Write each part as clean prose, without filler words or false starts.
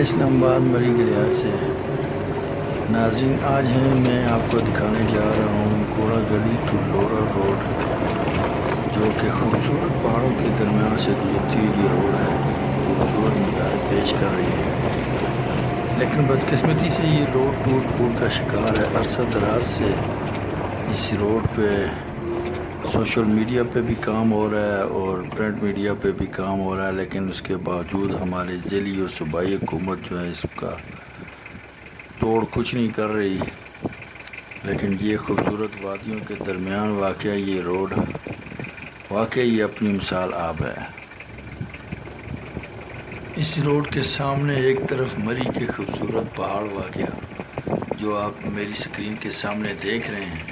اسلام آباد مری گلیار سے ناظرین، آج میں آپ کو دکھانے جا رہا ہوں کوڑا گلی ٹو لورا روڈ، جو کہ خوبصورت پہاڑوں کے درمیان سے گزرتی ہوئی یہ روڈ ہے، خوبصورت نظارے پیش کر رہی ہے۔ لیکن بدقسمتی سے یہ روڈ ٹوٹ پھوٹ کا شکار ہے۔ عرصہ دراز سے اس روڈ پہ سوشل میڈیا پہ بھی کام ہو رہا ہے اور پرنٹ میڈیا پہ بھی کام ہو رہا ہے، لیکن اس کے باوجود ہمارے ضلعی اور صوبائی حکومت جو ہے اس کا توڑ کچھ نہیں کر رہی۔ لیکن یہ خوبصورت وادیوں کے درمیان واقع یہ روڈ واقعی اپنی مثال آب ہے۔ اس روڈ کے سامنے ایک طرف مری کے خوبصورت پہاڑ واقع، جو آپ میری سکرین کے سامنے دیکھ رہے ہیں،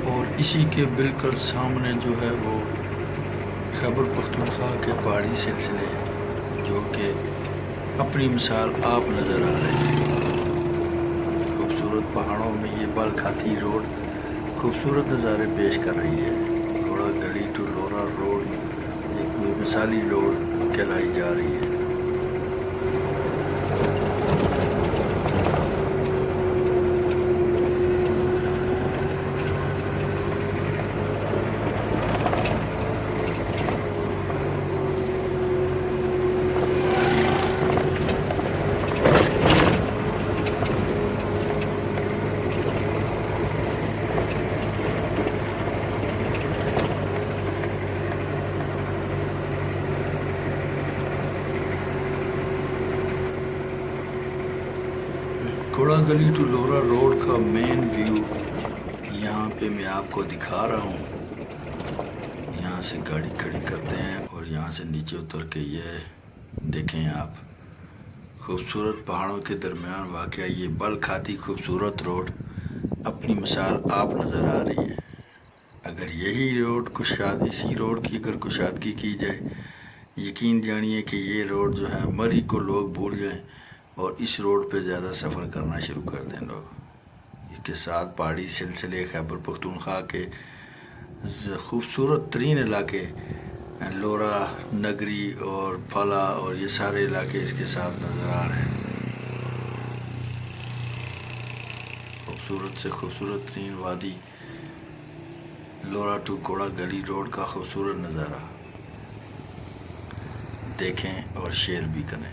اور اسی کے بالکل سامنے جو ہے وہ خیبر پختونخوا کے پہاڑی سلسلے، جو کہ اپنی مثال آپ نظر آ رہے ہیں۔ خوبصورت پہاڑوں میں یہ بال کھاتی روڈ خوبصورت نظارے پیش کر رہی ہے۔ کوڑا گلی ٹو لورا روڈ ایک بے مثالی روڈ کہلائی جا رہی ہے۔ کوڑا گلی ٹو لورا روڈ کا مین ویو یہاں پہ میں آپ کو دکھا رہا ہوں۔ یہاں سے گاڑی کھڑی کرتے ہیں اور یہاں سے نیچے اتر کے یہ دیکھیں آپ، خوبصورت پہاڑوں کے درمیان واقع یہ بل کھاتی خوبصورت روڈ اپنی مثال آپ نظر آ رہی ہے۔ اگر یہی روڈ اسی روڈ کی اگر کشادگی کی جائے، یقین جانیے کہ یہ روڈ جو ہے مری کو لوگ بھول جائیں اور اس روڈ پہ زیادہ سفر کرنا شروع کر دیں لوگ۔ اس کے ساتھ پہاڑی سلسلے، خیبر پختونخوا کے خوبصورت ترین علاقے لورا، نگری اور پھلا اور یہ سارے علاقے اس کے ساتھ نظر آ رہے ہیں۔ خوبصورت سے خوبصورت ترین وادی لورا ٹو کوڑا گلی روڈ کا خوبصورت نظارہ دیکھیں اور شیئر بھی کریں۔